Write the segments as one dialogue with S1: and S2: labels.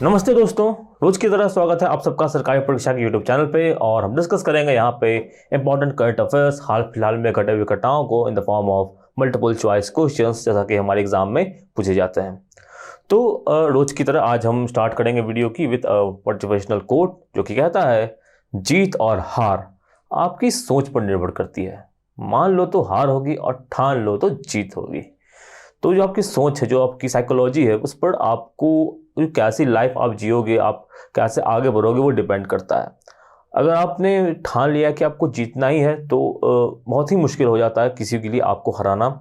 S1: नमस्ते दोस्तों, रोज की तरह स्वागत है आप सबका सरकारी परीक्षा के यूट्यूब चैनल पे। और हम डिस्कस करेंगे यहाँ पे इंपॉर्टेंट करंट अफेयर्स, हाल फिलहाल में घटे हुए घटनाओं को in the form of multiple choice questions, जैसा कि हमारे एग्जाम में पूछे जाते हैं। तो रोज की तरह आज हम स्टार्ट करेंगे वीडियो की विद मोटिवेशनल कोट, जो कि कहता है, जीत और हार आपकी सोच पर निर्भर करती है। मान लो तो हार होगी और ठान लो तो जीत होगी। तो जो आपकी सोच है, जो आपकी साइकोलॉजी है, उस पर आपको कैसी लाइफ आप जियोगे, आप कैसे आगे बढ़ोगे, वो डिपेंड करता है। अगर आपने ठान लिया कि आपको जीतना ही है तो बहुत ही मुश्किल हो जाता है किसी के लिए आपको हराना।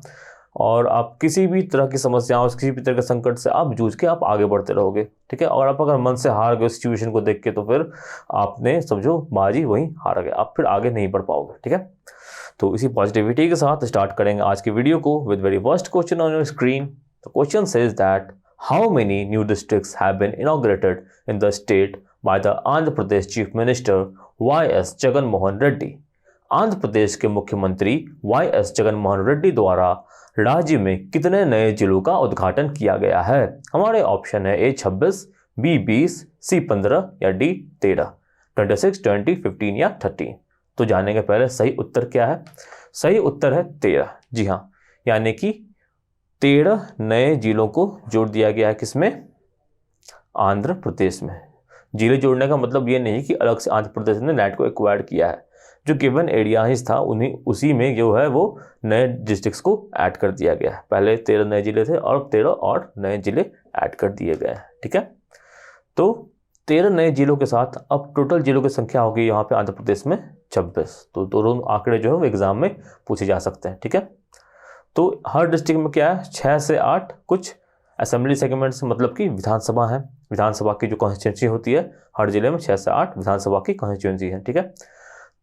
S1: और आप किसी भी तरह की समस्याओं, किसी भी तरह के संकट से आप जूझ के आप आगे बढ़ते रहोगे, ठीक है। और आप अगर मन से हार गए सिचुएशन को देख के, तो फिर आपने समझो बाजी वहीं हार गए, आप फिर आगे नहीं बढ़ पाओगे, ठीक है। तो इसी पॉजिटिविटी के साथ स्टार्ट करेंगे आज की वीडियो को with very first question on your screen. The question says that how many new districts have been inaugurated in the state by the Andhra Pradesh chief minister Y S. Jagan Mohan Reddy. Andhra Pradesh के मुख्यमंत्री वाई.एस. जगन मोहन रेड्डी द्वारा राज्य में कितने नए जिलों का उद्घाटन किया गया है? हमारे ऑप्शन है ए 26, बी 20, सी 15 या डी 13। 26, 20, 15 या 13। तो जानेंगे पहले सही उत्तर क्या है। सही उत्तर है 13। जी हाँ, यानी कि 13 नए जिलों को जोड़ दिया गया है। किसमें? आंध्र प्रदेश में। जिले जोड़ने का मतलब ये नहीं कि अलग से आंध्र प्रदेश ने लैंड को एक्वायर्ड किया है। जो गिवन एरियाज था उन्हीं उसी में जो है वो नए डिस्ट्रिक्ट्स को ऐड कर दिया गया है। पहले 13 नए जिले थे और 13 और नए जिले ऐड कर दिए गए हैं, ठीक है। तो 13 नए जिलों के साथ अब टोटल जिलों की संख्या होगी यहाँ पे आंध्र प्रदेश में 26। तो दोनों आंकड़े जो है वो एग्जाम में पूछे जा सकते हैं, ठीक है। तो हर डिस्ट्रिक्ट में क्या है, 6 से 8 कुछ असेंबली सेगमेंट्स, मतलब कि विधानसभा है। विधानसभा की जो कॉन्स्टिट्यूंसी होती है, हर जिले में 6 से 8 विधानसभा की कॉन्स्टिट्यूंसी है, ठीक है।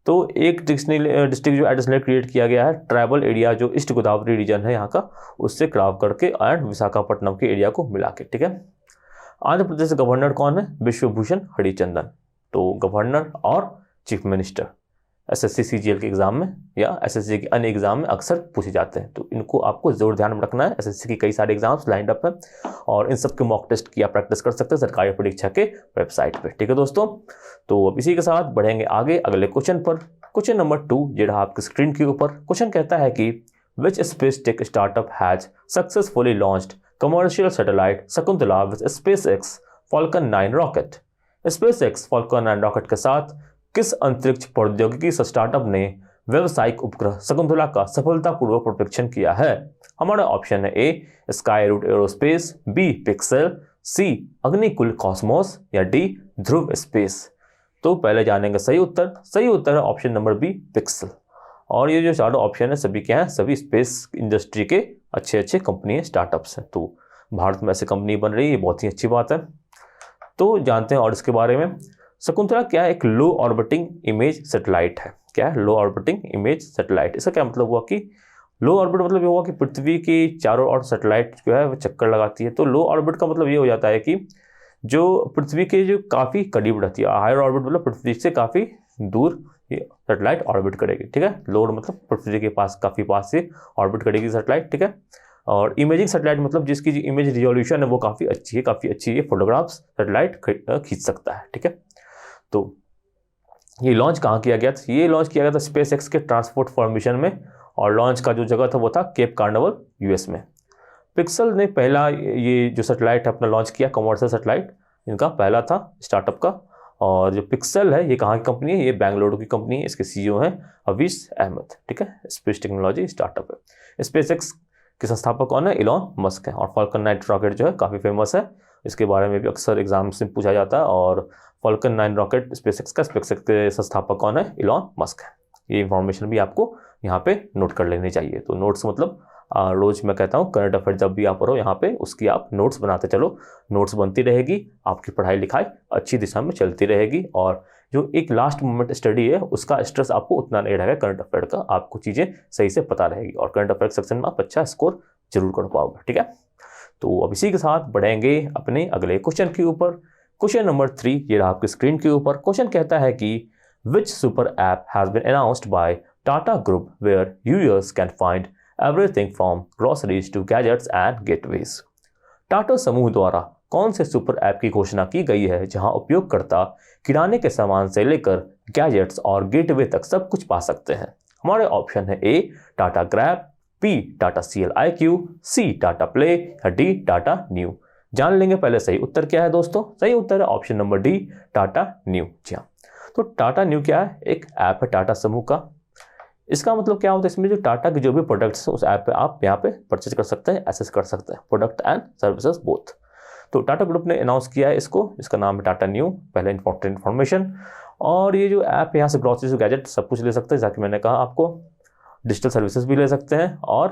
S1: तो एक डिस्ट्रिक्ट जो एडिशनल क्रिएट किया गया है, ट्राइबल एरिया जो ईस्ट गोदावरी रीजन है यहाँ का, उससे क्राव करके एंड विशाखापट्टनम के एरिया को मिला के, ठीक है। आंध्र प्रदेश के गवर्नर कौन है? विश्वभूषण हरिचंदन। तो गवर्नर और चीफ मिनिस्टर एसएससी सीजीएल के एग्जाम में या एसएससी के अन्य एग्जाम में अक्सर पूछे जाते हैं, तो इनको आपको जरूर ध्यान में रखना है। एसएससी की कई सारे एग्जाम्स लाइंड अप है और इन सब के मॉक टेस्ट की आप प्रैक्टिस कर सकते हैं सरकारी परीक्षा के वेबसाइट पे, ठीक है दोस्तों। तो अब इसी के साथ बढ़ेंगे आगे अगले क्वेश्चन पर। क्वेश्चन नंबर 2 जो रहा आपकी स्क्रीन के ऊपर। क्वेश्चन कहता है कि which space tech startup has successfully launched commercial satellite Shakuntala with SpaceX Falcon 9 rocket. SpaceX Falcon 9 rocket के साथ किस अंतरिक्ष प्रौद्योगिकी स्टार्टअप ने व्यावसायिक उपग्रह शकुंतला का सफलतापूर्वक प्रक्षेपण किया है? हमारा ऑप्शन है A Skyroot Aerospace, B Pixxel, C Agnikul Cosmos या डी ध्रुव स्पेस। तो पहले जानेंगे सही उत्तर। सही उत्तर है ऑप्शन नंबर बी पिक्सेल। और ये जो चारों ऑप्शन है सभी क्या है? सभी स्पेस इंडस्ट्री के अच्छे अच्छे कंपनी स्टार्टअप्स हैं। तो भारत में ऐसी कंपनी बन रही है, बहुत ही अच्छी बात है। तो जानते हैं और इसके बारे में। शकुंतला क्या है? एक लो ऑर्बिटिंग इमेज सैटेलाइट है। क्या है? लो ऑर्बिटिंग इमेज सैटेलाइट। इसका क्या मतलब हुआ कि लो ऑर्बिट मतलब ये हुआ कि पृथ्वी की चारों ओर सैटेलाइट जो है वो चक्कर लगाती है। तो लो ऑर्बिट का मतलब ये हो जाता है कि जो पृथ्वी के जो काफ़ी करीब रहती है। हायर ऑर्बिट मतलब पृथ्वी से काफ़ी दूर ये सैटेलाइट ऑर्बिट करेगी, ठीक है। लोअर मतलब पृथ्वी के पास काफ़ी पास से ऑर्बिट करेगी सैटेलाइट, ठीक है। और इमेजिंग सैटेलाइट मतलब जिसकी जो इमेज रिजोल्यूशन है वो काफ़ी अच्छी है, काफ़ी अच्छी है, फोटोग्राफ्स सैटेलाइट खींच सकता है, ठीक है। तो ये लॉन्च कहाँ किया गया था? ये लॉन्च किया गया था SpaceX के ट्रांसपोर्ट फॉर्मेशन में, और लॉन्च का जो जगह था वो था केप कार्निवल यूएस में। पिक्सल ने पहला ये जो सैटेलाइट है अपना लॉन्च किया, कमर्शियल सैटेलाइट इनका पहला था स्टार्टअप का। और जो पिक्सल है ये कहाँ की कंपनी है? ये बेंगलुरु की कंपनी है। इसके CEO हैं हवीश अहमद, ठीक है। स्पेस टेक्नोलॉजी स्टार्टअप है। SpaceX के संस्थापक कौन है? इलॉन मस्क है। और फाल्कन 9 रॉकेट जो है काफ़ी फेमस है, इसके बारे में भी अक्सर एग्जाम से पूछा जाता है। और फाल्कन 9 रॉकेट SpaceX के संस्थापक कौन है? इलॉन मस्क है। ये इंफॉर्मेशन भी आपको यहाँ पे नोट कर लेनी चाहिए। तो नोट्स मतलब रोज मैं कहता हूँ करंट अफेयर जब भी आप पढ़ो यहाँ पे उसकी आप नोट्स बनाते चलो। नोट्स बनती रहेगी, आपकी पढ़ाई लिखाई अच्छी दिशा में चलती रहेगी। और जो एक लास्ट मोमेंट स्टडी है उसका स्ट्रेस आपको उतना नहीं रहेगा करंट अफेयर का, आपको चीज़ें सही से पता रहेगी और करंट अफेयर सेक्शन में आप अच्छा स्कोर जरूर कर पाओगे, ठीक है। तो अब इसी के साथ बढ़ेंगे अपने अगले क्वेश्चन के ऊपर। क्वेश्चन नंबर 3 ये रहा आपकी स्क्रीन के ऊपर। क्वेश्चन कहता है कि which super app has been announced by Tata group where users can find everything from groceries to gadgets and gateways। Tata समूह द्वारा कौन से सुपर ऐप की घोषणा की गई है जहां उपयोगकर्ता किराने के सामान से लेकर गैजेट्स और गेटवे तक सब कुछ पा सकते हैं? हमारे ऑप्शन है A Tata Grab, B Tata CLIQ, C Tata Play या डी टाटा न्यू। जान लेंगे पहले सही उत्तर क्या है दोस्तों। सही उत्तर है option number D Tata Neu. जी हाँ, तो टाटा न्यू क्या है? एक ऐप है टाटा समूह का। इसका मतलब क्या होता है, इसमें जो टाटा के जो भी प्रोडक्ट्स हैं उस ऐप पे आप यहाँ पे परचेज कर सकते हैं, एक्सेस कर सकते हैं, प्रोडक्ट एंड सर्विसेज बोथ। तो टाटा ग्रुप ने अनाउंस किया है इसको, इसका नाम है टाटा न्यू। पहले इंपॉर्टेंट इन्फॉर्मेशन। और ये जो ऐप यहाँ से ग्रॉसरी से गैजेट सब कुछ ले सकते हैं, जैसा कि मैंने कहा आपको। डिजिटल सर्विसेज भी ले सकते हैं और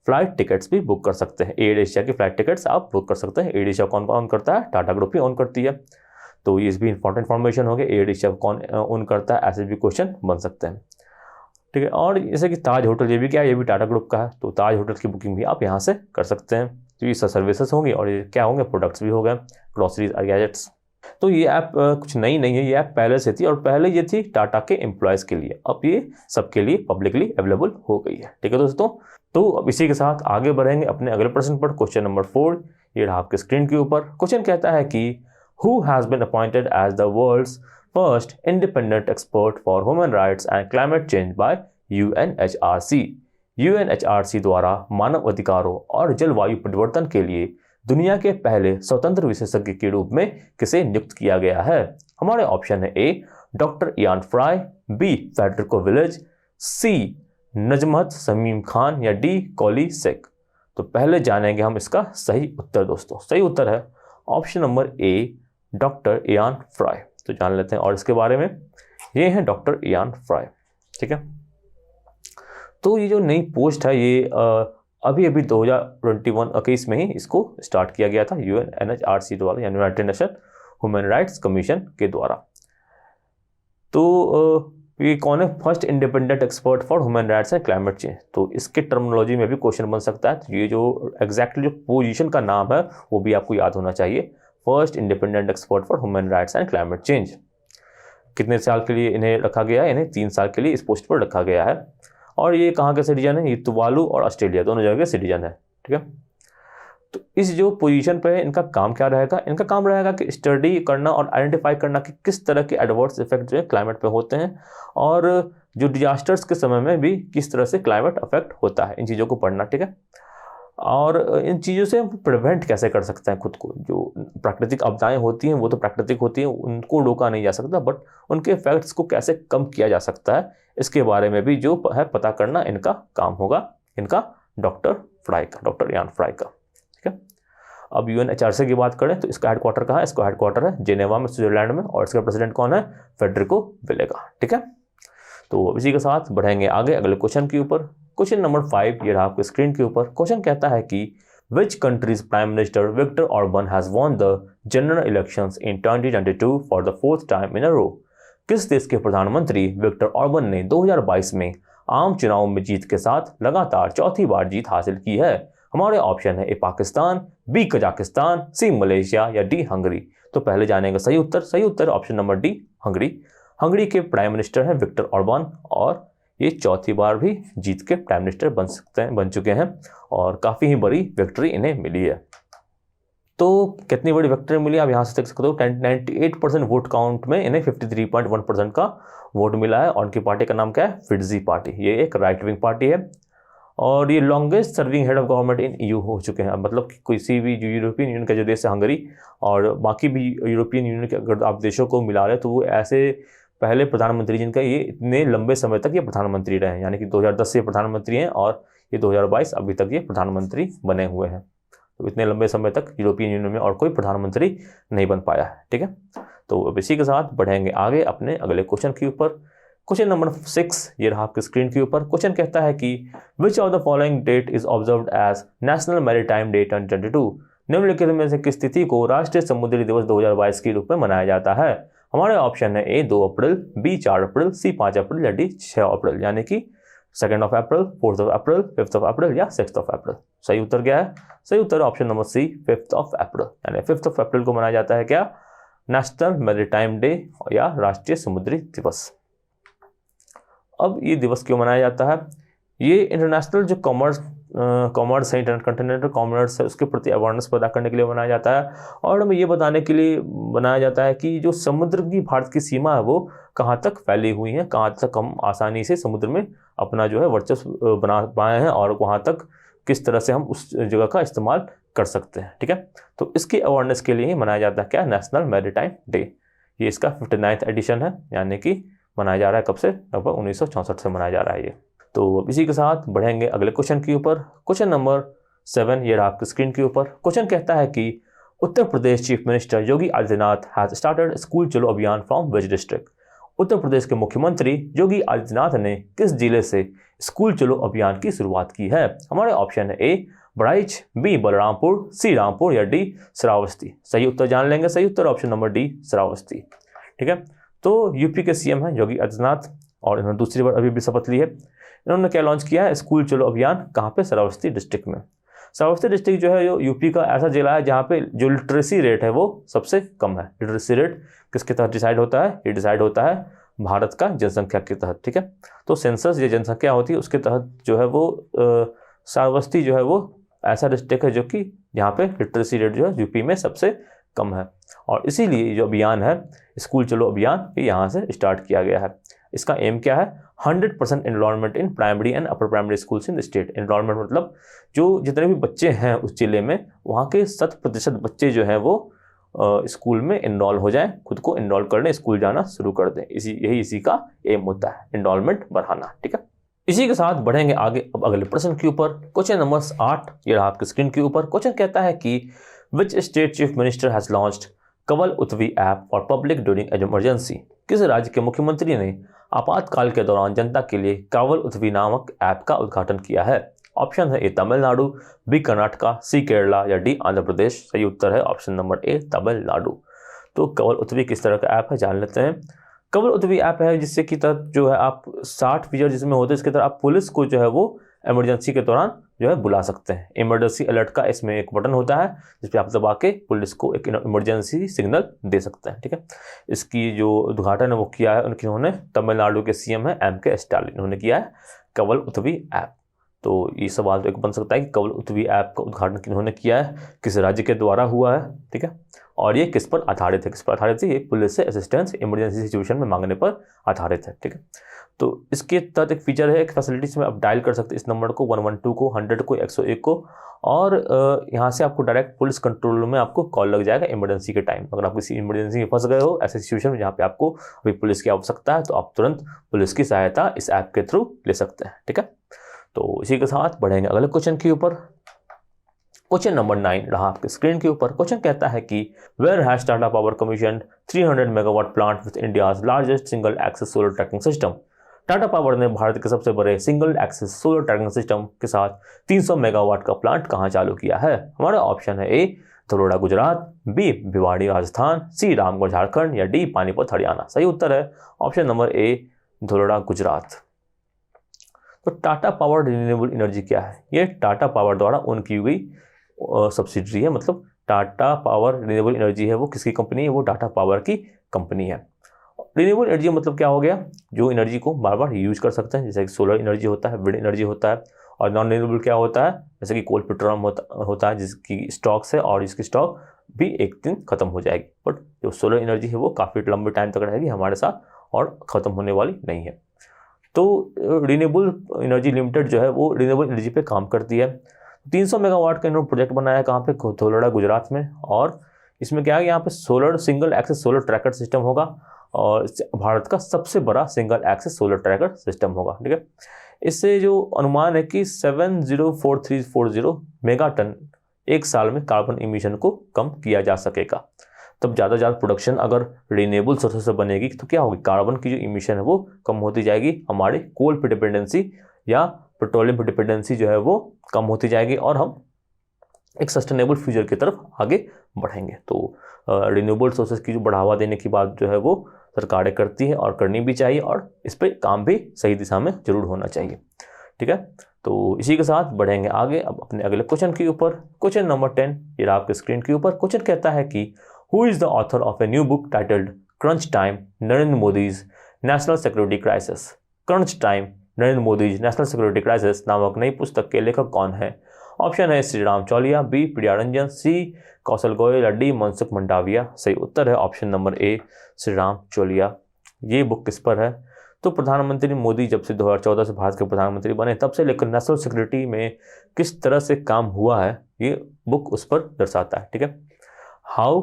S1: फ्लाइट टिकट्स भी बुक कर सकते हैं। एयर एशिया की फ्लाइट टिकट्स आप बुक कर सकते हैं। एयर एशिया कौन ऑन करता है? टाटा ग्रुप ही ऑन करती है। तो ये भी इंपॉर्टेंट इन्फॉर्मेशन हो गया। एयर एशिया कौन ऑन करता है, ऐसे भी क्वेश्चन बन सकते हैं। ठीक है, और जैसे कि ताज होटल, ये भी क्या है, ये भी टाटा ग्रुप का है। तो ताज होटल की बुकिंग भी आप यहाँ से कर सकते हैं। तो ये सब सर्विसेज होंगी और ये क्या होंगे, प्रोडक्ट्स भी हो गए, ग्रोसरीज और गैजेट्स। तो ये ऐप कुछ नई नहीं है, ये ऐप पहले से थी और पहले ये थी टाटा के एम्प्लॉयज़ के लिए। अब ये सबके लिए पब्लिकली अवेलेबल हो गई है। ठीक है दोस्तों, तो अब इसी के साथ आगे बढ़ेंगे अपने अगले प्रश्न पर। क्वेश्चन नंबर 4 ये रहा आपके स्क्रीन के ऊपर। क्वेश्चन कहता है कि who has been appointed as the world's first independent expert for human rights and climate change by UNHRC। UNHRC द्वारा मानव अधिकारों और जलवायु परिवर्तन के लिए दुनिया के पहले स्वतंत्र विशेषज्ञ के रूप में किसे नियुक्त किया गया है? हमारे ऑप्शन है A doctor Ian Fry, B Federico Villegas, C Najmat Shamim Khan या डी कॉली सेक। तो पहले जानेंगे हम इसका सही उत्तर दोस्तों। सही उत्तर है option number A doctor Ian fry. तो जान लेते हैं और इसके बारे में। ये है डॉक्टर इयान फ्राई। ठीक है, तो ये जो नई पोस्ट है ये अभी 2021 में ही इसको स्टार्ट किया गया था UNHRC द्वारा, यानी United nation human rights commission के द्वारा। तो ये कौन है? First independent expert for human rights and climate change. तो इसके टर्मिनोलॉजी में भी क्वेश्चन बन सकता है। तो ये जो एग्जैक्टली जो पोजीशन का नाम है वो भी आपको याद होना चाहिए। First independent expert for human rights and climate change. कितने साल के लिए इन्हें रखा गया है? इन्हें 3 साल के लिए इस पोस्ट पर रखा गया है। और ये कहाँ के सिटीजन है? ये तुवालू और ऑस्ट्रेलिया दोनों जगह के सिटीजन है। ठीक है, तो इस जो पोजीशन पे है इनका काम क्या रहेगा? इनका काम रहेगा कि स्टडी करना और आइडेंटिफाई करना कि किस तरह के एडवर्स इफेक्ट जो है क्लाइमेट पे होते हैं और जो डिजास्टर्स के समय में भी किस तरह से क्लाइमेट अफेक्ट होता है, इन चीज़ों को पढ़ना। ठीक है, और इन चीज़ों से हम प्रिवेंट कैसे कर सकते हैं खुद को। जो प्राकृतिक आपदाएं होती हैं वो तो प्राकृतिक होती हैं, उनको रोका नहीं जा सकता, बट उनके इफेक्ट्स को कैसे कम किया जा सकता है इसके बारे में भी जो है पता करना इनका काम होगा, इनका डॉक्टर फ्राई का, डॉक्टर इयान फ्राई का। ठीक है, अब UNHRC की बात करें तो इसका हेडक्वार्टर कहाँ है? इसका हेडक्वार्टर है जेनेवा में, स्विट्जरलैंड में, और इसका प्रेसिडेंट कौन है? फेडरिको विलेगा। ठीक है, तो इसी के साथ बढ़ेंगे आगे अगले क्वेश्चन के ऊपर। क्वेश्चन नंबर 5 ये रहा आपके स्क्रीन के ऊपर। क्वेश्चन कहता है कि which country's prime minister Viktor Orban has won the general elections in 2022 for the 4th time in a row. किस देश के प्रधानमंत्री विक्टर ऑर्बन ने 2022 में आम चुनाव में जीत के साथ लगातार चौथी बार जीत हासिल की है? हमारे ऑप्शन है A Pakistan, B Kazakhstan, C Malaysia या डी हंगरी। तो पहले जानेंगे सही उत्तर। सही उत्तर option number D Hungary. Hungary के प्राइम मिनिस्टर हैं विक्टर ऑर्बन और ये चौथी बार भी जीत के प्राइम मिनिस्टर बन चुके हैं और काफ़ी ही बड़ी विक्ट्री इन्हें मिली है। तो कितनी बड़ी विक्ट्री मिली आप यहाँ से देख सकते हो। 98% वोट काउंट में इन्हें 53.1% का वोट मिला है और उनकी पार्टी का नाम क्या है? फिट्जी पार्टी। ये एक राइट विंग पार्टी है और ये longest serving head of government in EU हो चुके हैं। मतलब कि किसी भी जो यूरोपियन यूनियन का जो देश है हंगरी और बाकी भी यूरोपियन यूनियन के अगर आप देशों को मिला रहे तो वो ऐसे पहले प्रधानमंत्री जिनका ये इतने लंबे समय तक ये प्रधानमंत्री रहे, यानी कि 2010 से प्रधानमंत्री हैं और ये 2022 अभी तक ये प्रधानमंत्री बने हुए हैं। तो इतने लंबे समय तक यूरोपियन यूनियन में और कोई प्रधानमंत्री नहीं बन पाया है। ठीक है, तो अब इसी के साथ बढ़ेंगे आगे अपने अगले क्वेश्चन के ऊपर। क्वेश्चन नंबर 6 ये रहा आपके स्क्रीन के ऊपर। क्वेश्चन कहता है कि which of the following date is observed as national maritime day 2022। निम्नलिखित में से किस तिथि को राष्ट्रीय समुद्री दिवस 2022 के रूप में मनाया जाता है? हमारे ऑप्शन है ए 2 अप्रैल, बी 4 अप्रैल, सी 5 अप्रैल या डी 6 अप्रैल, यानी कि 2 अप्रैल, 4 अप्रैल, 5 अप्रैल या 6 अप्रैल। सही उत्तर क्या है? सही उत्तर ऑप्शन नंबर सी 5 अप्रैल, यानी 5 अप्रैल को मनाया जाता है क्या? नेशनल मैरीटाइम डे या राष्ट्रीय समुद्री दिवस। अब ये दिवस क्यों मनाया जाता है? ये इंटरनेशनल जो कॉमर्स कॉमर्स है, इंटरकंटिनेंटल कॉमर्स है, उसके प्रति अवेयरनेस पैदा करने के लिए बनाया जाता है। और हमें ये बताने के लिए बनाया जाता है कि जो समुद्र की भारत की सीमा है वो कहाँ तक फैली हुई है, कहाँ तक हम आसानी से समुद्र में अपना जो है वर्चस्व बना पाए हैं और वहाँ तक किस तरह से हम उस जगह का इस्तेमाल कर सकते हैं। ठीक है, तो इसकी अवेयरनेस के लिए ही मनाया जाता है क्या, नेशनल मैरीटाइम डे। ये इसका 59th एडिशन है, यानी कि मनाया जा रहा है कब से, लगभग 1964 से मनाया जा रहा है ये। तो अब इसी के साथ बढ़ेंगे अगले क्वेश्चन के ऊपर। क्वेश्चन नंबर 7 ये रहा आपकी स्क्रीन के ऊपर। क्वेश्चन कहता है कि Uttar Pradesh chief minister Yogi Adityanath has started school Chalo Abhiyan from which district. Uttar Pradesh के मुख्यमंत्री योगी आदित्यनाथ ने किस जिले से स्कूल चलो अभियान की शुरुआत की है? हमारे ऑप्शन है ए बहराइच, बी बलरामपुर, सी रामपुर या डी श्रावस्ती। सही उत्तर जान लेंगे। सही उत्तर ऑप्शन नंबर डी श्रावस्ती। ठीक है, तो यूपी के सीएम हैं योगी आदित्यनाथ और इन्होंने दूसरी बार अभी भी शपथ ली है। इन्होंने क्या लॉन्च किया है, स्कूल चलो अभियान, कहाँ पे, श्रावस्ती डिस्ट्रिक्ट में। श्रावस्ती डिस्ट्रिक्ट जो है यूपी का ऐसा जिला है जहाँ पे जो लिटरेसी रेट है वो सबसे कम है। लिटरेसी रेट किसके तहत डिसाइड होता है? ये डिसाइड होता है भारत का जनसंख्या के तहत। ठीक है, तो सेंसस ये जनसंख्या होती है उसके तहत जो है वो श्रावस्ती जो है वो ऐसा डिस्ट्रिक्ट है जो कि यहाँ पे लिटरेसी रेट जो है यूपी में सबसे कम है। और इसीलिए जो अभियान है स्कूल चलो अभियान ये यहाँ से स्टार्ट किया गया है। इसका एम क्या है? 100% enrolment in primary and upper primary schools in the state. Enrolment मतलब जो जितने भी बच्चे हैं उस जिले में वहाँ के 100% बच्चे जो हैं वो स्कूल में इनरोल हो जाएं, खुद को इनरोल करने स्कूल जाना शुरू कर दें। इसी का एम होता है, एनरोलमेंट बढ़ाना। ठीक है, इसी के साथ बढ़ेंगे आगे अब अगले प्रश्न के ऊपर। क्वेश्चन नंबर 8 ये रहा आपकी स्क्रीन के ऊपर। क्वेश्चन कहता है कि which state chief minister has launched Kaval Uthavi app for public during emergency. किस राज्य के मुख्यमंत्री ने आपातकाल के दौरान जनता के लिए कावल उत्वी नामक ऐप का उद्घाटन किया है? ऑप्शन है ए तमिलनाडु, बी कर्नाटका, सी केरला या डी आंध्र प्रदेश। सही उत्तर है ऑप्शन नंबर ए तमिलनाडु। तो कवल उत्वी किस तरह का ऐप है जान लेते हैं। कवल उत्वी ऐप है जिससे कि तहत जो है आप 60 फीचर जिसमें होते हैं इसके तहत आप पुलिस को जो है वो इमरजेंसी के दौरान जो है बुला सकते हैं। इमरजेंसी अलर्ट का इसमें एक बटन होता है जिस पे आप दबा के पुलिस को एक इमरजेंसी सिग्नल दे सकते हैं। ठीक है, इसकी जो उद्घाटन है वो किया है उन्होंने तमिलनाडु के सीएम है M.K. स्टालिन, उन्होंने किया है कवल उत्वी ऐप। तो ये सवाल तो एक बन सकता है कि कवल उत्वी ऐप का उद्घाटन किन्होंने किया है, किस राज्य के द्वारा हुआ है। ठीक है, और ये किस पर आधारित है? किस पर आधारित है? ये पुलिस से असिस्टेंस इमरजेंसी सिचुएशन में मांगने पर आधारित है। ठीक है, तो इसके तहत एक फीचर है, एक फैसिलिटीज में आप डायल कर सकते हैं इस नंबर को 112 को, 100 को, 101 को, और यहाँ से आपको डायरेक्ट पुलिस कंट्रोल रूम में आपको कॉल लग जाएगा इमरजेंसी के टाइम। अगर आप किसी इमरजेंसी में फंस गए हो ऐसे सिचुएशन में जहाँ पे आपको अभी पुलिस की आवश्यकता है तो आप तुरंत पुलिस की सहायता इस ऐप के थ्रू ले सकते हैं। ठीक है, तो इसी के साथ बढ़ेंगे अगले क्वेश्चन के ऊपर। क्वेश्चन नंबर 9 रहा आपके स्क्रीन के ऊपर। क्वेश्चन कहता है कि where has Tata power commissioned 300 megawatt plant with India's largest single axis solar tracking system. Tata power ने भारत के सबसे बड़े single axis solar tracking system के साथ 300 मेगावाट का प्लांट कहाँ चालू किया है? हमारा ऑप्शन है ए धरोड़ा गुजरात, बी भिवाड़ी राजस्थान, सी रामगढ़ झारखंड या डी पानीपत हरियाणा। सही उत्तर है ऑप्शन नंबर ए धरोड़ा गुजरात। तो टाटा पावर रिन्यूएबल एनर्जी क्या है? ये टाटा पावर द्वारा ओन की हुई सब्सिडरी है, मतलब टाटा पावर रिन्यूएबल एनर्जी है वो किसकी कंपनी है? वो टाटा पावर की कंपनी है। रिन्यूएबल एनर्जी मतलब क्या हो गया? जो एनर्जी को बार बार यूज कर सकते हैं, जैसे कि सोलर एनर्जी होता है, विंड एनर्जी होता है। और नॉन रिन्यूएबल क्या होता है? जैसे कि कोल पेट्रोलियम होता है जिसकी स्टॉक्स है और इसकी स्टॉक भी एक दिन खत्म हो जाएगी, बट जो सोलर एनर्जी है वो काफ़ी लंबे टाइम तक रहेगी हमारे साथ और ख़त्म होने वाली नहीं है। तो रिन्यूएबल एनर्जी लिमिटेड जो है वो रिन्यूएबल एनर्जी पे काम करती है। 300 मेगावाट का इन्होंने प्रोजेक्ट बनाया है, कहाँ पे? धोलड़ा गुजरात में। और इसमें क्या है, यहाँ पे solar single axis solar tracker system होगा और भारत का सबसे बड़ा single axis solar tracker system होगा। ठीक है, इससे जो अनुमान है कि 704340 मेगा टन एक साल में कार्बन इमिशन को कम किया जा सकेगा। तब ज़्यादा ज़्यादा प्रोडक्शन अगर रिन्यूएबल सोर्सेस से बनेगी तो क्या होगी? कार्बन की जो इमिशन है वो कम होती जाएगी, हमारे कोल पे डिपेंडेंसी या पेट्रोलियम पे डिपेंडेंसी जो है वो कम होती जाएगी और हम एक सस्टेनेबल फ्यूचर की तरफ आगे बढ़ेंगे। तो रिन्यूएबल सोर्सेस की जो बढ़ावा देने की बात जो है वो सरकारें करती है और करनी भी चाहिए और इस पर काम भी सही दिशा में जरूर होना चाहिए। ठीक है, तो इसी के साथ बढ़ेंगे आगे अब अपने अगले क्वेश्चन के ऊपर। क्वेश्चन नंबर 10 ये आपके स्क्रीन के ऊपर। क्वेश्चन कहता है कि who is the author of a new book titled crunch time Narendra Modi's national security crisis. Crunch time Narendra Modi national security crisis नामक नई पुस्तक के लेखक कौन है? ऑप्शन है श्री राम चौलिया, बी प्रियारंजन, सी कौशल गोयल, डी मनसुख मंडाविया। सही उत्तर है option number A Shri Ram Chauliya. ये बुक किस पर है? तो प्रधानमंत्री मोदी जब से 2014 से भारत के प्रधानमंत्री बने तब से लेकर नेशनल सिक्योरिटी में किस तरह से काम हुआ है ये बुक उस पर दर्शाता है। ठीक है, how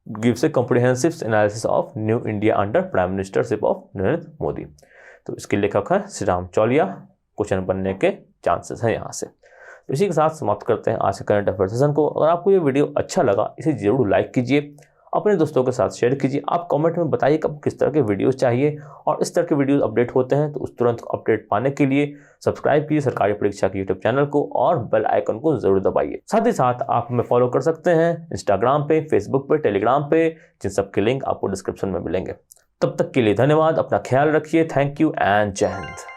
S1: gives A comprehensive analysis of new India under prime ministership of Narendra Modi. तो इसके लेखक है श्री राम चौलिया। क्वेश्चन बनने के चांसेस हैं यहाँ से। तो इसी के साथ समाप्त करते हैं आज के करंट अफेयर सेशन को। अगर आपको ये वीडियो अच्छा लगा इसे जरूर लाइक कीजिए, अपने दोस्तों के साथ शेयर कीजिए। आप कमेंट में बताइए कि आपको किस तरह के वीडियोस चाहिए और इस तरह के वीडियोस अपडेट होते हैं तो उस तुरंत अपडेट पाने के लिए सब्सक्राइब कीजिए सरकारी परीक्षा के यूट्यूब चैनल को और बेल आइकन को जरूर दबाइए। साथ ही साथ आप हमें फॉलो कर सकते हैं इंस्टाग्राम पे, फेसबुक पे, टेलीग्राम पे, जिन सब के लिंक आपको डिस्क्रिप्शन में मिलेंगे। तब तक के लिए धन्यवाद, अपना ख्याल रखिए। थैंक यू एंड जय हिंद।